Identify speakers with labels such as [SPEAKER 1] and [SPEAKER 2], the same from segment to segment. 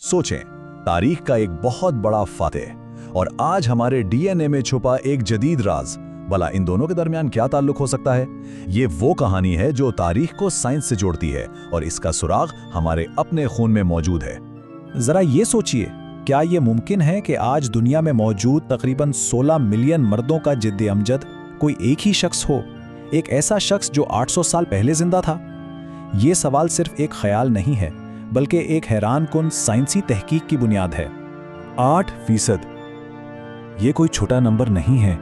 [SPEAKER 1] सोचें, तारीख का एक बहुत बड़ा फातेह और आज हमारे डीएनए में छुपा एक जदीद राज। भला इन दोनों के दरमियान क्या ताल्लुक हो सकता है? ये वो कहानी है जो तारीख को साइंस से जोड़ती है और इसका सुराग हमारे अपने खून में मौजूद है।
[SPEAKER 2] जरा ये सोचिए, क्या ये मुमकिन है कि आज दुनिया में मौजूद तकरीबन 16 मिलियन मर्दों का जिद्द अमजद कोई एक ही शख्स हो, एक ऐसा शख्स जो 800 साल पहले जिंदा था? ये सवाल सिर्फ एक ख्याल नहीं है, बल्कि एक हैरानकुन साइंसी तहकीक की बुनियाद है।
[SPEAKER 3] 8%। ये कोई छोटा नंबर नहीं है।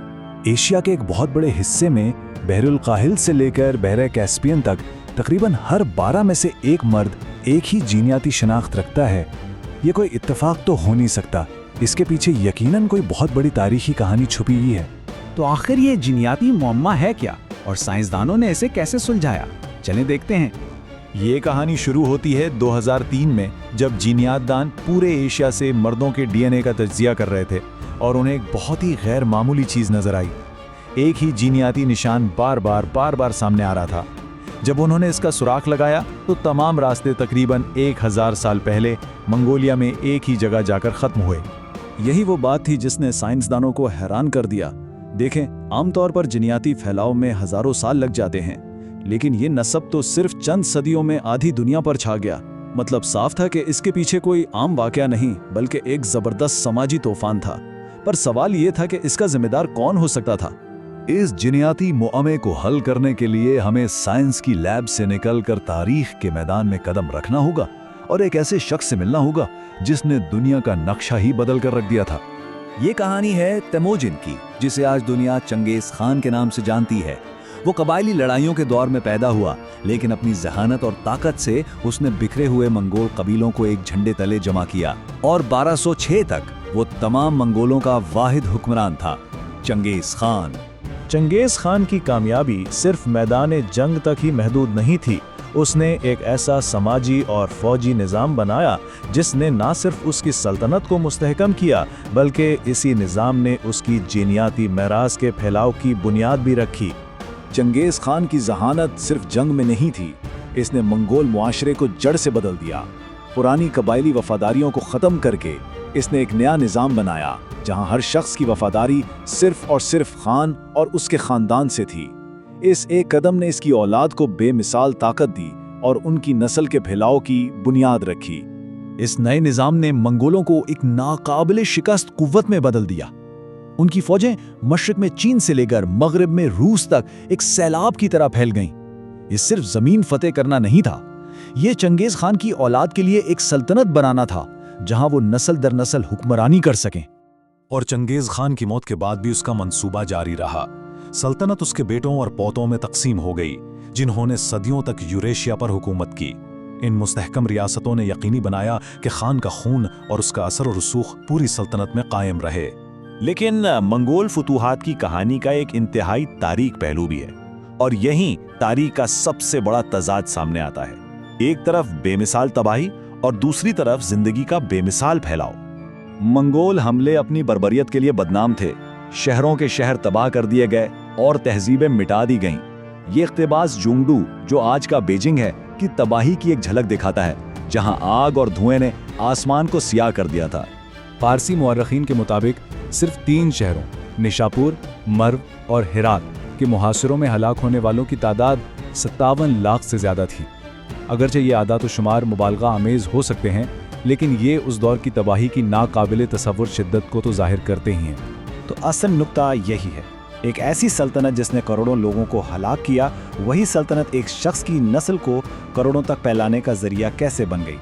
[SPEAKER 3] एशिया के एक बहुत बड़े हिस्से में बहरुल काहिल से लेकर बहरे कैस्पियन तक तकरीबन हर 12 में से एक मर्द एक ही जीनियाती शनाख्त रखता है। ये कोई इत्तेफाक तो हो नहीं सकता, इसके पीछे यकीनन कोई बहुत बड़ी तारीखी कहानी छुपी ही है।
[SPEAKER 2] तो आखिर ये जीनियाती मुअम्मा है क्या और साइंसदानों ने इसे कैसे सुलझाया? चलें देखते हैं।
[SPEAKER 1] ये कहानी शुरू होती है 2003 में, जब जीनियातदान पूरे एशिया से मर्दों के डीएनए का तज्जिया कर रहे थे और उन्हें एक बहुत ही गैर मामूली चीज़ नजर आई। एक ही जीनियाती निशान बार बार सामने आ रहा था। जब उन्होंने इसका सुराख लगाया तो तमाम रास्ते तकरीबन 1000 साल पहले मंगोलिया में एक ही जगह जाकर ख़त्म हुए।
[SPEAKER 3] यही वो बात थी जिसने साइंसदानों को हैरान कर दिया। देखें, आमतौर पर जीनियाती फैलाव में हज़ारों साल लग जाते हैं, लेकिन ये नस्ब तो सिर्फ चंद सदियों में आधी दुनिया पर छा गया। मतलब साफ था कि इसके पीछे कोई आम वाकया नहीं, बल्कि एक ज़बरदस्त समाजी तूफान था। पर सवाल ये था कि इसका जिम्मेदार कौन हो सकता था?
[SPEAKER 1] इस जीनियाती मुअम्मे को हल करने के लिए हमें साइंस की लैब से निकलकर तारीख के मैदान में कदम रखना होगा और एक ऐसे शख्स से मिलना होगा जिसने दुनिया का नक्शा ही बदल कर रख दिया था।
[SPEAKER 4] ये कहानी है तेमोजिन की, जिसे आज दुनिया चंगेज खान के नाम से जानती है। वो कबायली लड़ाइयों के दौर में पैदा हुआ, लेकिन अपनी जहानत और ताकत से उसने बिखरे हुए मंगोल कबीलों को एक झंडे तले जमा किया और 1206 तक वो तमाम मंगोलों का वाहिद हुक्मरान था, चंगेज खान।
[SPEAKER 3] चंगेज खान की कामयाबी सिर्फ मैदान जंग तक ही महदूद नहीं थी। उसने एक ऐसा समाजी और फौजी निज़ाम बनाया जिसने न सिर्फ उसकी सल्तनत को मुस्तहकम किया, बल्कि इसी निज़ाम ने उसकी जीनियाती मेरास के फैलाव की बुनियाद भी रखी।
[SPEAKER 1] चंगेज खान की जहानत सिर्फ जंग में नहीं थी, इसने मंगोल मुआशरे को जड़ से बदल दिया। पुरानी कबायली वफादारियों को ख़त्म करके इसने एक नया निज़ाम बनाया जहां हर शख्स की वफादारी सिर्फ और सिर्फ खान और उसके ख़ानदान से थी। इस एक कदम ने इसकी औलाद को बेमिसाल ताकत दी और उनकी नस्ल के फैलाव की बुनियाद रखी।
[SPEAKER 2] इस नए निज़ाम ने मंगोलों को एक नाकाबिले शिकस्त कुव्वत में बदल दिया। उनकी फौजें मशरिक में चीन से लेकर मगरिब में रूस तक एक सैलाब की तरह फैल गईं। ये सिर्फ जमीन फतेह करना नहीं था, ये चंगेज खान की औलाद के लिए एक सल्तनत बनाना था जहां वो नस्ल दर नस्ल हुक्मरानी कर सकें।
[SPEAKER 3] और चंगेज खान की मौत के बाद भी उसका मंसूबा जारी रहा। सल्तनत उसके बेटों और पोतों में तकसीम हो गई, जिन्होंने सदियों तक यूरेशिया पर हुकूमत की। इन मुस्तहकम रियासतों ने यकीनी बनाया कि खान का खून और उसका असर और रसूख पूरी सल्तनत में कायम रहे।
[SPEAKER 5] लेकिन मंगोल फतूहात की कहानी का एक इंतहाई तारीख पहलू भी है, और यहीं तारीख का सबसे बड़ा तजाद सामने आता है। एक तरफ बेमिसाल तबाही और दूसरी तरफ जिंदगी का बेमिसाल फैलाव।
[SPEAKER 1] मंगोल हमले अपनी बर्बरियत के लिए बदनाम थे। शहरों के शहर तबाह कर दिए गए और तहजीबें मिटा दी गईं। ये इख्तिबास जुंगडू, जो आज का बीजिंग है, की तबाही की एक झलक दिखाता है, जहां आग और धुएं ने आसमान को सियाह कर दिया था।
[SPEAKER 3] फारसी मुअर्रिखीन के मुताबिक सिर्फ 3 शहरों निशापुर, मर्व और हेरात के मुहासरों में हलाक होने वालों की तादाद 57 लाख से ज़्यादा थी। अगरचे ये आदात व शुमार मुबालगा आमेज़ हो सकते हैं, लेकिन ये उस दौर की तबाही की नाकाबिले तसव्वुर शिद्दत को तो जाहिर करते ही हैं।
[SPEAKER 2] तो असल नुक्ता यही है, एक ऐसी सल्तनत जिसने करोड़ों लोगों को हलाक किया, वही सल्तनत एक शख्स की नस्ल को करोड़ों तक फैलाने का जरिया कैसे बन गई?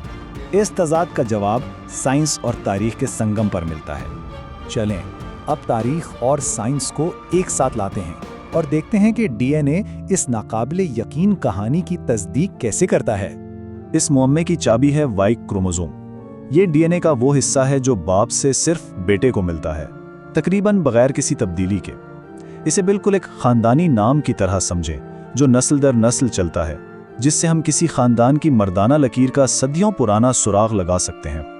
[SPEAKER 2] इस तजाद का जवाब साइंस और तारीख के संगम पर मिलता है। चलें अब तारीख और साइंस को एक साथ लाते हैं और देखते हैं कि डीएनए इस नाकाबिले यकीन कहानी की तस्दीक कैसे करता है।
[SPEAKER 3] इस मुअम्मे की चाबी है वाई क्रोमोसोम। ये डीएनए का वो हिस्सा है जो बाप से सिर्फ बेटे को मिलता है, तकरीबन बगैर किसी तब्दीली के। इसे बिल्कुल एक खानदानी नाम की तरह समझें, जो नस्ल दर नस्ल चलता है, जिससे हम किसी खानदान की मर्दाना लकीर का सदियों पुराना सुराग लगा सकते हैं।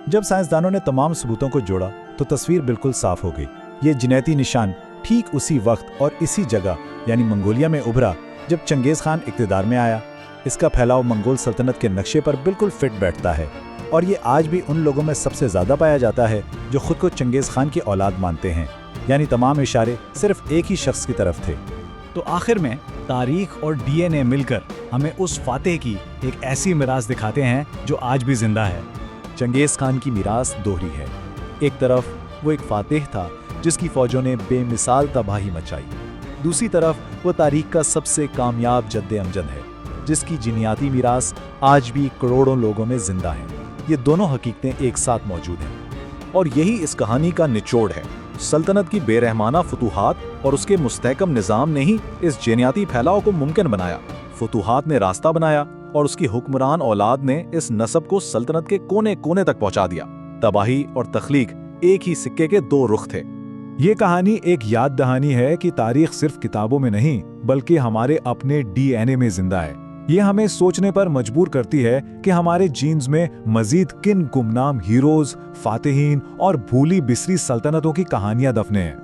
[SPEAKER 2] जब साइंसदानों ने तमाम सबूतों को जोड़ा तो तस्वीर बिल्कुल साफ हो गई। ये जिनेती निशान ठीक उसी वक्त और इसी जगह यानी मंगोलिया में उभरा जब चंगेज खान इक़्तिदार में आया। इसका फैलाव मंगोल सल्तनत के नक्शे पर बिल्कुल फिट बैठता है। और ये आज भी उन लोगों में सबसे ज़्यादा पाया जाता है जो खुद को चंगेज़ खान की औलाद मानते हैं, यानी तमाम इशारे सिर्फ एक ही शख्स की तरफ थे। तो आखिर में तारीख और डीएनए मिलकर हमें उस फातेह की एक ऐसी मिरास दिखाते हैं जो आज भी जिंदा है।
[SPEAKER 1] चंगेज़ खान की मिरास दोहरी है। एक तरफ वो एक फातेह था जिसकी फौजों ने बेमिसाल तबाही मचाई, दूसरी तरफ वो तारीख का सबसे कामयाब जद्दे अमजद है जिसकी जिनियाती मिरास आज भी करोड़ों लोगों में जिंदा है। ये दोनों हकीकतें एक साथ मौजूद हैं
[SPEAKER 5] और यही इस कहानी का निचोड़ है। सल्तनत की बेरहमाना फतूहात और उसके मुस्तहकम निज़ाम ने ही इस जेनियाती फैलाव को मुमकिन बनाया। फतूहात ने रास्ता बनाया और उसकी हुक्मरान औलाद ने इस नस्ब को सल्तनत के कोने कोने तक पहुंचा दिया। तबाही और तख्लीक एक ही सिक्के के दो रुख थे।
[SPEAKER 2] ये कहानी एक याद दहानी है कि तारीख सिर्फ किताबों में नहीं बल्कि हमारे अपने डीएनए में जिंदा है। ये हमें सोचने पर मजबूर करती है कि हमारे जीन्स में मजीद किन गुमनाम हीरोज, फातिहीन और भूली बिसरी सल्तनतों की कहानियां दफने हैं।